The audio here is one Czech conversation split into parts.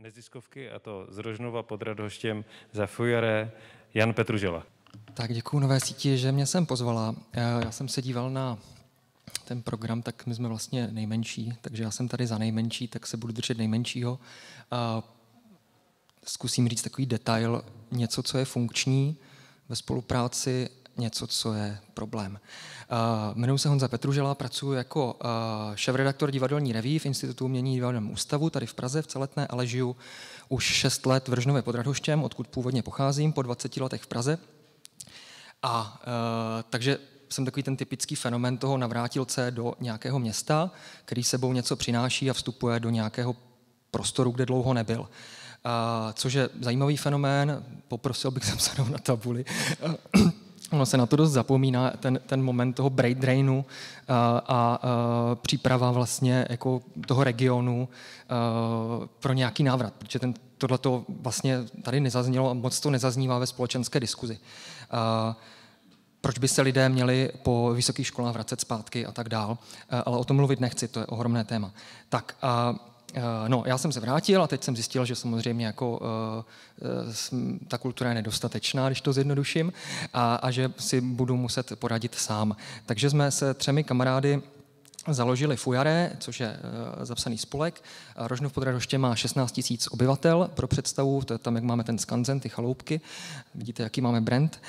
neziskovky, a to z Rožnova pod Radhoštěm za Fujare Jan Petružela. Tak děkuju Nové síti, že mě sem pozvala. Já jsem se díval na ten program, tak my jsme vlastně nejmenší, takže já jsem tady za nejmenší, tak se budu držet nejmenšího. Zkusím říct takový detail, něco, co je funkční ve spolupráci, něco, co je problém. Jmenuji se Honza Petružela, pracuji jako šéfredaktor divadelní reví v Institutu umění divadelním ústavu tady v Praze v Celetné, ale žiju už 6 let v Rožnově pod Radhoštěm, odkud původně pocházím, po 20 letech v Praze. Takže jsem takový ten typický fenomén toho navrátilce do nějakého města, který sebou něco přináší a vstupuje do nějakého prostoru, kde dlouho nebyl. Což je zajímavý fenomén, poprosil bych se na tabuli. Ono se na to dost zapomíná, ten moment toho brain drainu a příprava vlastně jako toho regionu pro nějaký návrat, protože tohleto vlastně tady nezaznělo a moc to nezaznívá ve společenské diskuzi. Proč by se lidé měli po vysokých školách vracet zpátky a tak dál, ale o tom mluvit nechci, to je ohromné téma. Tak no, já jsem se vrátil a teď jsem zjistil, že samozřejmě jako ta kultura je nedostatečná, když to zjednoduším, a že si budu muset poradit sám. Takže jsme se 3 kamarády založili Fujare, což je zapsaný spolek. Rožnov pod Radhoštěm má 16 000 obyvatel, pro představu, to je tam, jak máme ten skanzen, ty chaloupky. Vidíte, jaký máme brand.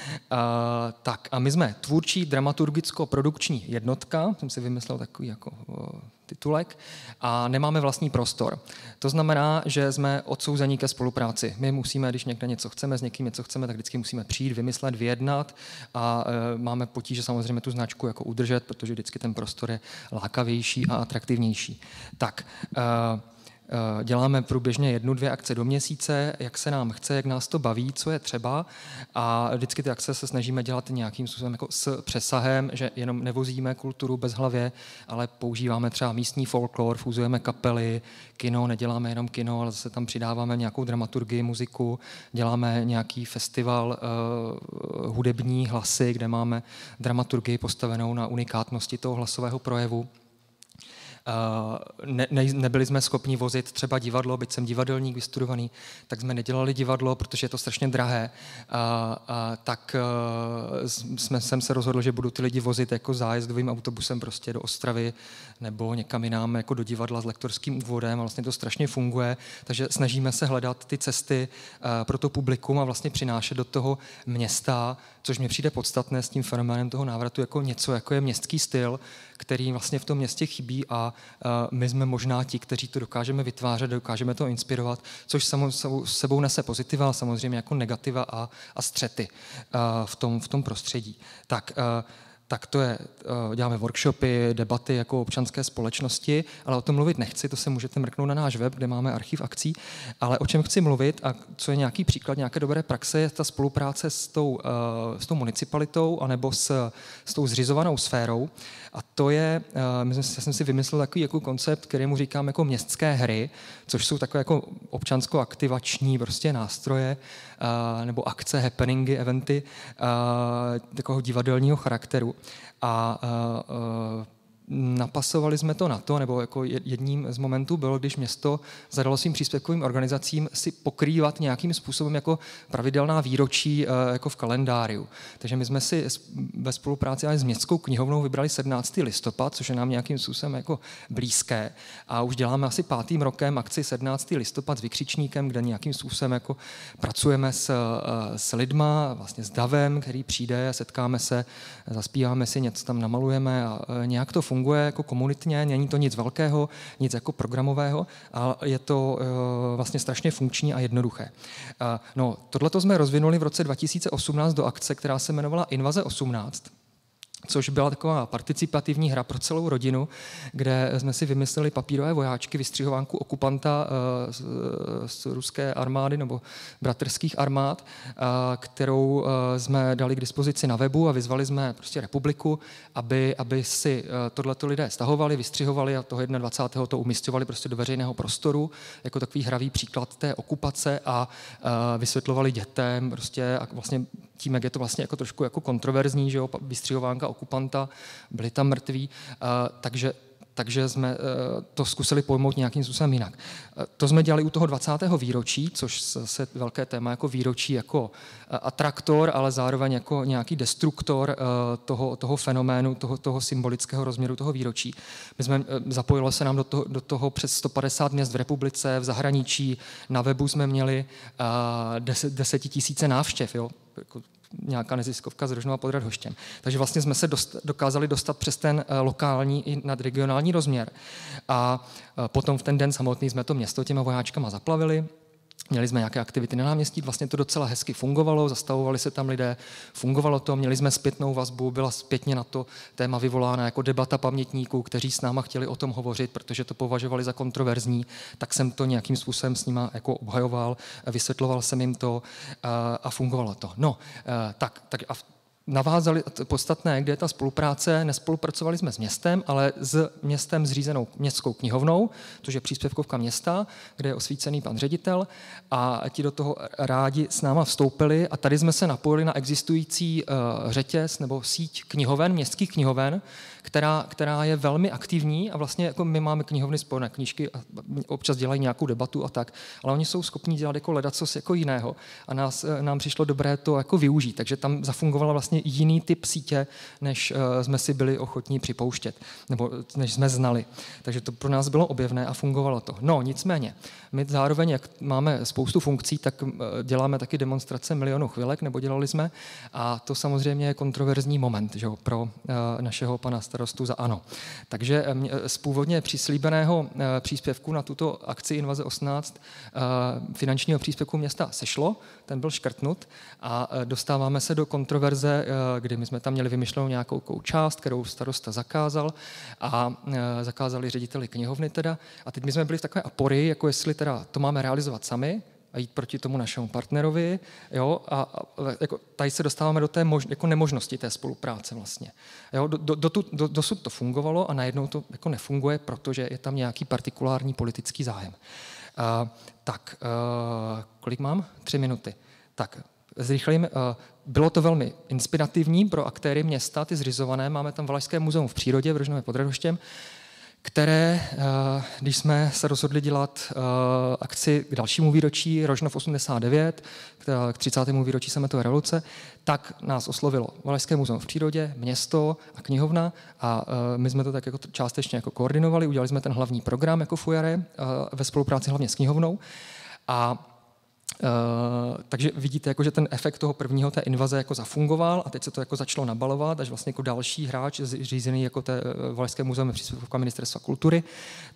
A my jsme tvůrčí dramaturgicko-produkční jednotka, jsem si vymyslel takový jako titulek, a nemáme vlastní prostor. To znamená, že jsme odsouzení ke spolupráci. My musíme, když někde něco chceme, s někým něco chceme, tak vždycky musíme přijít, vymyslet, vyjednat a máme potíže samozřejmě tu značku jako udržet, protože vždycky ten prostor je lákavější a atraktivnější. Tak, děláme průběžně 1-2 akce do měsíce, jak se nám chce, jak nás to baví, co je třeba, a vždycky ty akce se snažíme dělat nějakým způsobem jako s přesahem, že jenom nevozíme kulturu bezhlavě, ale používáme třeba místní folklor, fúzujeme kapely, kino, neděláme jenom kino, ale zase tam přidáváme nějakou dramaturgii, muziku, děláme nějaký festival hudební hlasy, kde máme dramaturgii postavenou na unikátnosti toho hlasového projevu. Nebyli jsme schopni vozit třeba divadlo, byť jsem divadelník vystudovaný, tak jsme nedělali divadlo, protože je to strašně drahé. Tak jsem se rozhodl, že budu ty lidi vozit jako zájezdovým autobusem prostě do Ostravy nebo někam jinam jako do divadla s lektorským úvodem, a vlastně to strašně funguje, takže snažíme se hledat ty cesty pro to publikum a vlastně přinášet do toho města, což mi přijde podstatné s tím fenoménem toho návratu, jako něco, jako je městský styl, který vlastně v tom městě chybí, a my jsme možná ti, kteří to dokážeme vytvářet, dokážeme to inspirovat, což sebou nese pozitiva, ale samozřejmě jako negativa a střety v tom prostředí. Tak to je, děláme workshopy, debaty jako občanské společnosti, ale o tom mluvit nechci, to se můžete mrknout na náš web, kde máme archiv akcí, ale o čem chci mluvit a co je nějaký příklad nějaké dobré praxe, je ta spolupráce s tou municipalitou anebo s tou zřizovanou sférou, a to je, já jsem si vymyslel takový jako koncept, kterému říkám jako městské hry, což jsou takové jako občansko-aktivační prostě nástroje nebo akce, happeningy, eventy takového divadelního charakteru. Napasovali jsme to na to, nebo jako jedním z momentů bylo, když město zadalo svým příspěvkovým organizacím si pokrývat nějakým způsobem jako pravidelná výročí jako v kalendáriu. Takže my jsme si ve spolupráci s městskou knihovnou vybrali 17. listopad, což je nám nějakým způsobem jako blízké, a už děláme asi 5. rokem akci 17. listopad s vykřičníkem, kde nějakým způsobem jako pracujeme s lidma, vlastně s davem, který přijde, setkáme se, zaspíváme si, něco tam namalujeme a nějak to funguje jako komunitně, není to nic velkého, nic jako programového, ale je to vlastně strašně funkční a jednoduché. No, tohleto jsme rozvinuli v roce 2018 do akce, která se jmenovala Invaze 18, což byla taková participativní hra pro celou rodinu, kde jsme si vymysleli papírové vojáčky, vystřihovánku okupanta z ruské armády nebo bratrských armád, kterou jsme dali k dispozici na webu, a vyzvali jsme prostě republiku, aby si tohleto lidé stahovali, vystřihovali a toho 21. to umisťovali prostě do veřejného prostoru, jako takový hravý příklad té okupace, a vysvětlovali dětem prostě, a vlastně tím, jak je to vlastně jako trošku jako kontroverzní, že jo, vystřihovánka okupanta, byli tam mrtví, takže takže jsme to zkusili pojmout nějakým způsobem jinak. To jsme dělali u toho 20. výročí, což se velké téma jako výročí, jako atraktor, ale zároveň jako nějaký destruktor toho fenoménu, toho symbolického rozměru toho výročí. Zapojilo se nám do toho přes 150 měst v republice, v zahraničí, na webu jsme měli 10 000 návštěv, jo? Jako nějaká neziskovka z Rožnova pod Radhoštěm. Takže vlastně jsme se dokázali dostat přes ten lokální i nadregionální rozměr. A potom v ten den samotný jsme to město těma vojáčkama zaplavili. Měli jsme nějaké aktivity na náměstí, vlastně to docela hezky fungovalo, zastavovali se tam lidé, fungovalo to, měli jsme zpětnou vazbu, byla zpětně na to téma vyvolána jako debata pamětníků, kteří s náma chtěli o tom hovořit, protože to považovali za kontroverzní, tak jsem to nějakým způsobem s nima jako obhajoval, vysvětloval jsem jim to a fungovalo to. No, tak a navázali, podstatné, kde je ta spolupráce, nespolupracovali jsme s městem, ale s městem zřízenou městskou knihovnou, což je příspěvkovka města, kde je osvícený pan ředitel a ti do toho rádi s náma vstoupili a tady jsme se napojili na existující řetěz nebo síť knihoven, městských knihoven, která je velmi aktivní a vlastně jako my máme knihovny spojené knížky a občas dělají nějakou debatu a tak, ale oni jsou schopni dělat jako ledacos jako jiného a nám přišlo dobré to jako využít, takže tam zafungovala vlastně jiný typ sítě, než jsme si byli ochotní připouštět, nebo než jsme znali. Takže to pro nás bylo objevné a fungovalo to. No, nicméně, my zároveň, jak máme spoustu funkcí, tak děláme taky demonstrace Milionu chvilek, nebo dělali jsme, a to samozřejmě je kontroverzní moment, že jo, pro našeho pana starostu za ANO. Takže z původně přislíbeného příspěvku na tuto akci Invaze 18 finančního příspěvku města sešlo, ten byl škrtnut a dostáváme se do kontroverze, kdy my jsme tam měli vymyšlenou nějakou část, kterou starosta zakázal a zakázali řediteli knihovny teda. A teď my jsme byli v takové aporii, jako jestli teda to máme realizovat sami a jít proti tomu našemu partnerovi, jo, a jako tady se dostáváme do té jako nemožnosti té spolupráce vlastně. Jo, dosud to fungovalo a najednou to jako nefunguje, protože je tam nějaký partikulární politický zájem. Kolik mám? 3 minuty. Tak, zrychlím. Bylo to velmi inspirativní pro aktéry města, ty zřizované. Máme tam Valašské muzeum v přírodě v Rožnově pod Radhoštěm, které, když jsme se rozhodli dělat akci k dalšímu výročí Rožnov 89, k 30. výročí sametové revoluce, tak nás oslovilo Valašské muzeum v přírodě, město a knihovna a my jsme to tak jako částečně jako koordinovali, udělali jsme ten hlavní program jako Fujare ve spolupráci hlavně s knihovnou a takže vidíte, jako, že ten efekt toho prvního té invaze jako zafungoval a teď se to jako začalo nabalovat, až vlastně jako další hráč řízený jako té Valašské muzeum příspěvkovka Ministerstva kultury,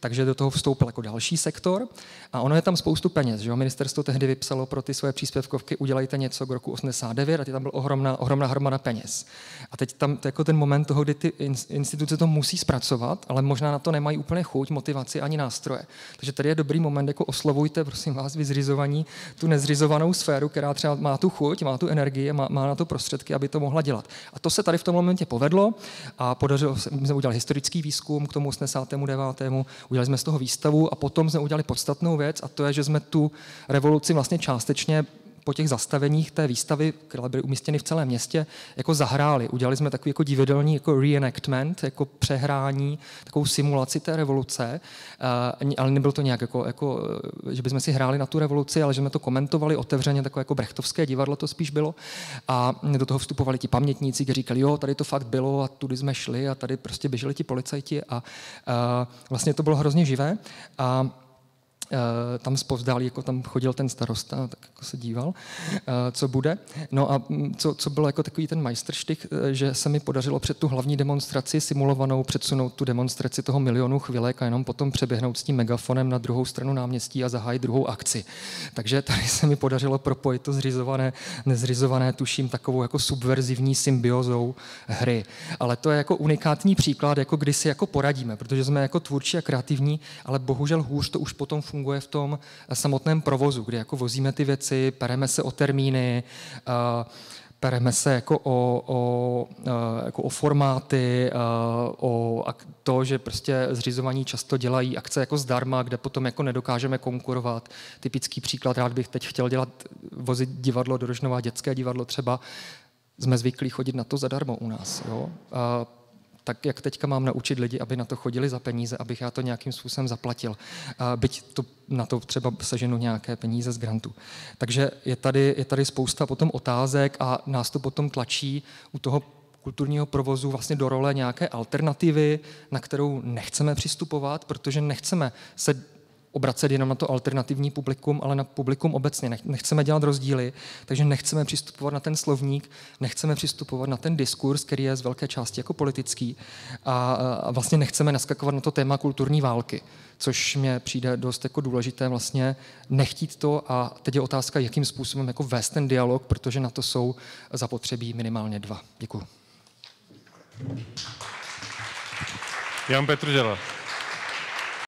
takže do toho vstoupil jako další sektor a ono je tam spoustu peněz, že jo? Ministerstvo tehdy vypsalo pro ty svoje příspěvkovky udělejte něco k roku 89 a tam byl ohromná hromada peněz. A teď tam to jako ten moment toho, kdy ty instituce to musí zpracovat, ale možná na to nemají úplně chuť, motivaci ani nástroje. Takže tady je dobrý moment, jako oslovujte, prosím vás, vy zřizovaní tu nezřizovanou sféru, která třeba má tu chuť, má tu energii, má na to prostředky, aby to mohla dělat. A to se tady v tom momentě povedlo a podařilo se, my jsme udělali historický výzkum k tomu 89. Udělali jsme z toho výstavu a potom jsme udělali podstatnou věc a to je, že jsme tu revoluci vlastně částečně po těch zastaveních té výstavy, které byly umístěny v celém městě, jako zahráli. Udělali jsme takový jako divadelní jako reenactment, jako přehrání, takovou simulaci té revoluce, ale nebylo to nějak jako, že bychom si hráli na tu revoluci, ale že jsme to komentovali otevřeně, takové jako brechtovské divadlo to spíš bylo. A do toho vstupovali ti pamětníci, kteří říkali, jo, tady to fakt bylo a tudy jsme šli a tady prostě běželi ti policajti a vlastně to bylo hrozně živé. A tam zpovzdálí, jako tam chodil ten starosta, tak jako se díval, co bude. No a co bylo jako takový ten majstrštych, že se mi podařilo před tu hlavní demonstraci simulovanou předsunout tu demonstraci toho Milionu chvilek a jenom potom přeběhnout s tím megafonem na druhou stranu náměstí a zahájit druhou akci. Takže tady se mi podařilo propojit to zřizované, nezřizované, tuším, takovou jako subverzivní symbiozou hry. Ale to je jako unikátní příklad, jako kdy si jako poradíme, protože jsme jako tvůrčí a kreativní, ale bohužel hůř to už potom funguje v tom samotném provozu, kdy jako vozíme ty věci, pereme se o termíny, pereme se jako o formáty, o to, že prostě zřizovaní často dělají akce jako zdarma, kde potom jako nedokážeme konkurovat. Typický příklad, rád bych teď chtěl vozit divadlo do Rožnova, dětské divadlo třeba, jsme zvyklí chodit na to zadarmo u nás. Jo? tak jak teďka mám naučit lidi, aby na to chodili za peníze, abych já to nějakým způsobem zaplatil. Byť na to třeba seženu nějaké peníze z grantu. Takže je tady spousta potom otázek a nás to potom tlačí u toho kulturního provozu vlastně do role nějaké alternativy, na kterou nechceme přistupovat, protože nechceme se obracet jenom na to alternativní publikum, ale na publikum obecně. Nechceme dělat rozdíly, takže nechceme přistupovat na ten slovník, nechceme přistupovat na ten diskurs, který je z velké části jako politický a vlastně nechceme naskakovat na to téma kulturní války, což mně přijde dost jako důležité vlastně nechtít to a teď je otázka, jakým způsobem jako vést ten dialog, protože na to jsou zapotřebí minimálně 2. Děkuju. Jan Petržela.